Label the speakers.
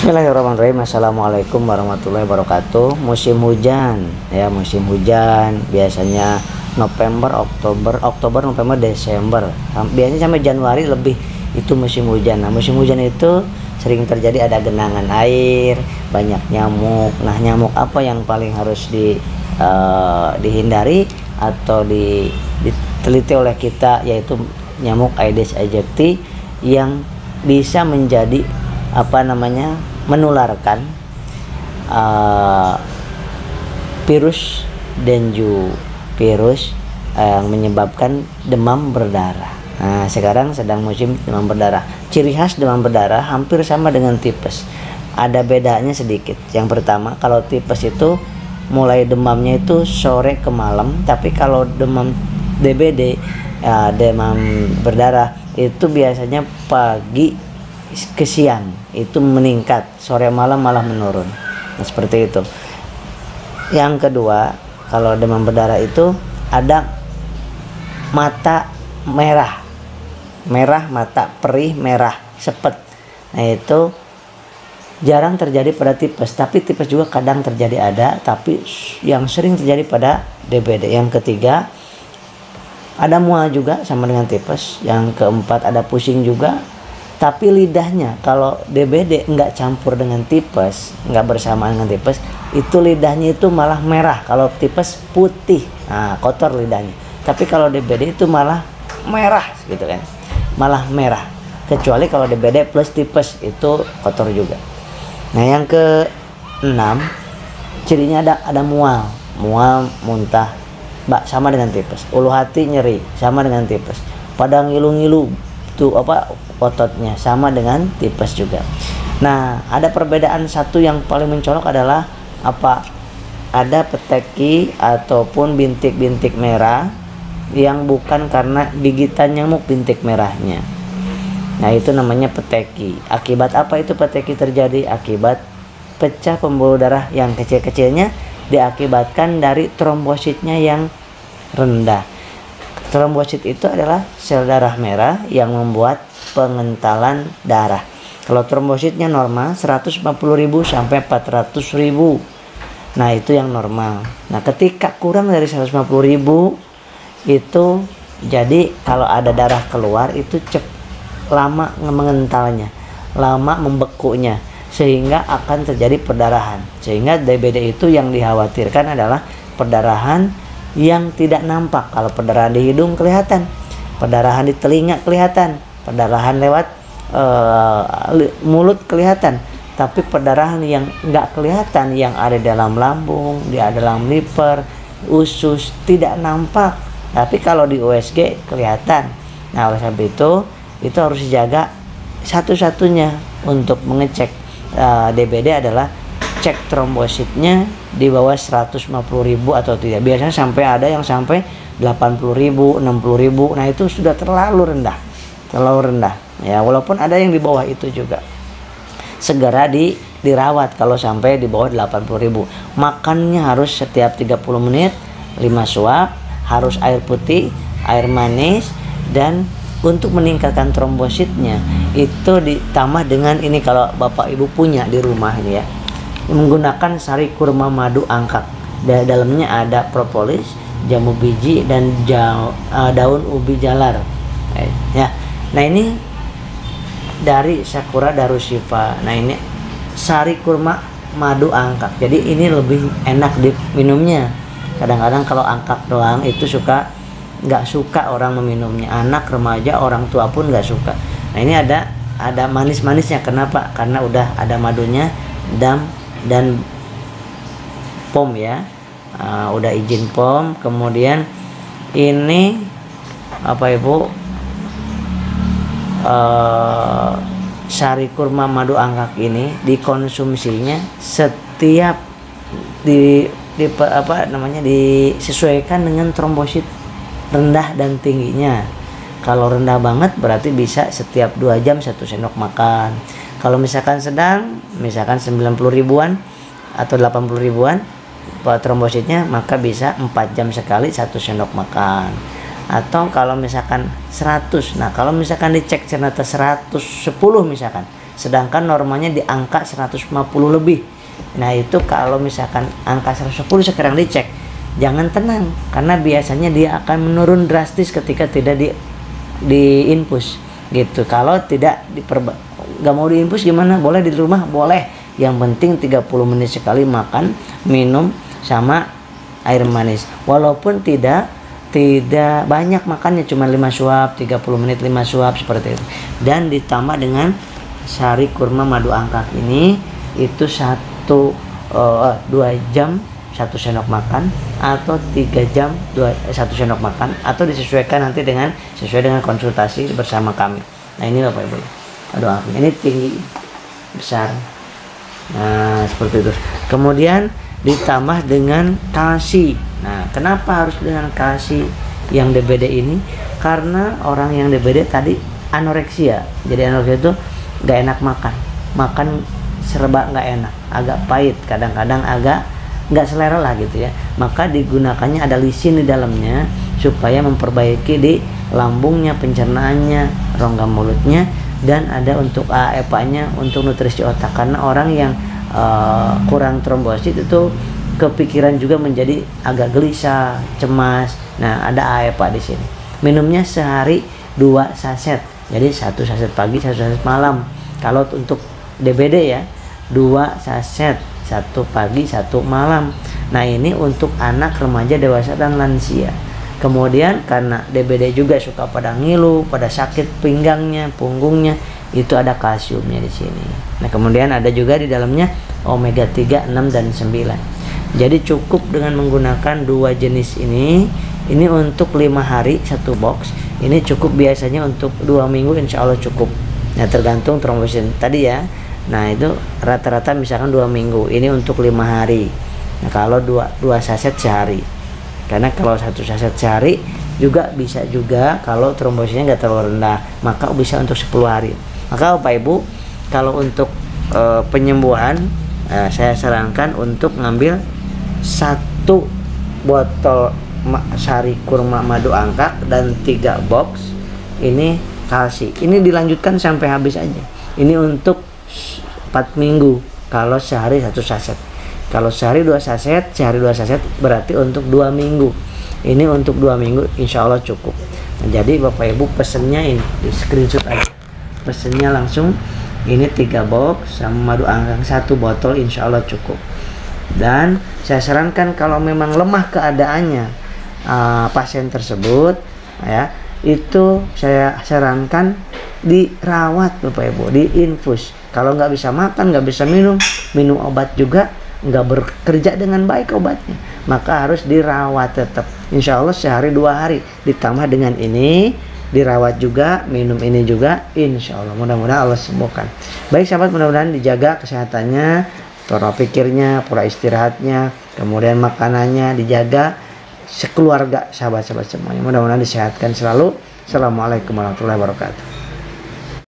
Speaker 1: Bismillahirrahmanirrahim. Assalamualaikum warahmatullahi wabarakatuh. Musim hujan ya, musim hujan biasanya Oktober, November, Desember. Biasanya sampai Januari lebih itu musim hujan. Nah, musim hujan itu sering terjadi ada genangan air, banyak nyamuk. Nah, nyamuk apa yang paling harus dihindari atau diteliti oleh kita, yaitu nyamuk Aedes aegypti yang bisa menjadi menularkan virus dengue, virus yang menyebabkan demam berdarah. Nah, sekarang sedang musim demam berdarah. Ciri khas demam berdarah hampir sama dengan tipes, ada bedanya sedikit. Yang pertama, kalau tipes itu mulai demamnya itu sore ke malam, tapi kalau demam DBD, demam berdarah, itu biasanya pagi ke siang itu meningkat, sore malam malah menurun. Nah, seperti itu. Yang kedua, kalau demam berdarah itu ada mata merah mata, perih, merah, sepet. Nah, itu jarang terjadi pada tipes, tapi tipes juga kadang terjadi ada, tapi yang sering terjadi pada DBD. Yang ketiga, ada mual juga sama dengan tipes. Yang keempat, ada pusing juga. Tapi lidahnya, kalau DBD nggak campur dengan tipes, nggak bersamaan dengan tipes, itu lidahnya itu malah merah. Kalau tipes putih, nah kotor lidahnya. Tapi kalau DBD itu malah merah gitu kan, malah merah. Kecuali kalau DBD plus tipes itu kotor juga. Nah, yang keenam, cirinya ada mual, muntah, sama dengan tipes. Ulu hati nyeri, sama dengan tipes. Pada ngilu-ngilu tuh ototnya, sama dengan tipes juga. Nah, ada perbedaan satu yang paling mencolok adalah ada peteki ataupun bintik-bintik merah yang bukan karena gigitan nyamuk bintik merahnya. Nah, itu namanya peteki. Akibat apa itu peteki terjadi? Akibat pecah pembuluh darah yang kecil-kecilnya diakibatkan dari trombositnya yang rendah. Trombosit itu adalah sel darah merah yang membuat pengentalan darah. Kalau trombositnya normal 150.000 sampai 400.000. Nah, itu yang normal. Nah, ketika kurang dari 150.000 itu jadi kalau ada darah keluar itu lama mengentalnya, lama membekunya, sehingga akan terjadi perdarahan. Sehingga DBD itu yang dikhawatirkan adalah perdarahan yang tidak nampak. Kalau perdarahan di hidung kelihatan, perdarahan di telinga kelihatan, perdarahan lewat mulut kelihatan, tapi perdarahan yang nggak kelihatan, yang ada dalam lambung, di dalam liver, usus, tidak nampak. Tapi kalau di USG kelihatan. Nah, oleh sebab itu harus dijaga. Satu-satunya untuk mengecek DBD adalah cek trombositnya di bawah 150.000 atau tidak. Biasanya sampai ada yang sampai 80.000, 60.000. Nah, itu sudah terlalu rendah ya. Walaupun ada yang di bawah itu juga, segera dirawat kalau sampai di bawah 80.000. Makannya harus setiap 30 menit 5 suap, harus air putih, air manis. Dan untuk meningkatkan trombositnya itu ditambah dengan ini, kalau Bapak Ibu punya di rumah ini ya, menggunakan sari kurma madu angkat. Dalamnya ada propolis, jambu biji, dan daun ubi jalar ya. Nah, ini dari Sakura Darusshifa. Nah, ini sari kurma madu angkat, jadi ini lebih enak diminumnya. Kadang-kadang kalau angkat doang itu nggak suka orang meminumnya, anak, remaja, orang tua pun nggak suka. Nah, ini ada manis-manisnya. Kenapa? Karena udah ada madunya, dan POM ya, udah izin POM. Kemudian ini Ibu, sari kurma madu angkat ini dikonsumsinya setiap disesuaikan dengan trombosit rendah dan tingginya. Kalau rendah banget berarti bisa setiap 2 jam 1 sendok makan. Kalau misalkan sedang, misalkan 90.000-an atau 80.000-an trombositnya, maka bisa 4 jam sekali 1 sendok makan. Atau kalau misalkan 100, nah kalau misalkan dicek ternyata 110 misalkan, sedangkan normanya di angka 150 lebih. Nah itu kalau misalkan angka 110 sekarang dicek, jangan tenang, karena biasanya dia akan menurun drastis ketika tidak di infus gitu. Kalau tidak nggak mau diinfus gimana? Boleh di rumah, boleh. Yang penting 30 menit sekali makan, minum sama air manis. Walaupun tidak banyak makannya, cuma 5 suap, 30 menit 5 suap seperti itu. Dan ditambah dengan sari kurma madu angkat ini, itu 2 jam 1 sendok makan, atau 3 jam 1 sendok makan, atau disesuaikan nanti sesuai dengan konsultasi bersama kami. Nah ini Bapak Ibu, madu angkat ini tinggi besar, nah seperti itu. Kemudian ditambah dengan kalsi. Nah kenapa harus dengan kalsi yang DBD ini? Karena orang yang DBD tadi anoreksia, jadi anoreksia itu gak enak makan serba nggak enak, agak pahit, kadang-kadang agak nggak selera lah gitu ya. Maka digunakannya ada lisin di dalamnya supaya memperbaiki di lambungnya, pencernaannya, rongga mulutnya, dan ada untuk AEPA-nya untuk nutrisi otak. Karena orang yang kurang trombosit itu kepikiran juga menjadi agak gelisah, cemas. Nah ada AEPA di sini. Minumnya sehari 2 saset, jadi 1 saset pagi, 1 saset malam. Kalau untuk DBD ya 2 saset, 1 pagi 1 malam. Nah ini untuk anak, remaja, dewasa, dan lansia. Kemudian karena DBD juga suka pada ngilu, pada sakit pinggangnya, punggungnya, itu ada kalsiumnya di sini. Nah kemudian ada juga di dalamnya omega 3, 6, dan 9. Jadi cukup dengan menggunakan 2 jenis ini. Ini untuk 5 hari 1 box. Ini cukup biasanya untuk 2 minggu insya Allah cukup. Nah tergantung trombosit tadi ya. Nah itu rata-rata misalkan 2 minggu. Ini untuk 5 hari. Nah kalau 2 saset sehari. Karena kalau 1 saset sehari juga bisa juga kalau trombositnya nggak terlalu rendah, maka bisa untuk 10 hari. Maka Bapak Ibu kalau untuk penyembuhan, saya sarankan untuk ngambil 1 botol sari kurma madu angkat dan 3 box ini kalsi. Ini dilanjutkan sampai habis aja. Ini untuk 4 minggu kalau sehari 1 saset. Kalau sehari 2 saset, sehari 2 saset berarti untuk 2 minggu. Ini untuk 2 minggu insya Allah cukup. Nah, jadi Bapak Ibu pesennya ini di screenshot aja. Pesennya langsung ini 3 box sama madu angkat 1 botol insya Allah cukup. Dan saya sarankan kalau memang lemah keadaannya pasien tersebut ya, itu saya sarankan dirawat Bapak Ibu, diinfus. Kalau nggak bisa makan, nggak bisa minum obat juga nggak bekerja dengan baik obatnya, maka harus dirawat tetap. Insya Allah sehari 2 hari ditambah dengan ini, dirawat juga, minum ini juga, insya Allah mudah-mudahan Allah sembuhkan. Baik sahabat, mudah-mudahan dijaga kesehatannya, pola pikirnya, pola istirahatnya, kemudian makanannya dijaga, sekeluarga sahabat-sahabat semuanya mudah-mudahan disehatkan selalu. Assalamualaikum warahmatullahi wabarakatuh.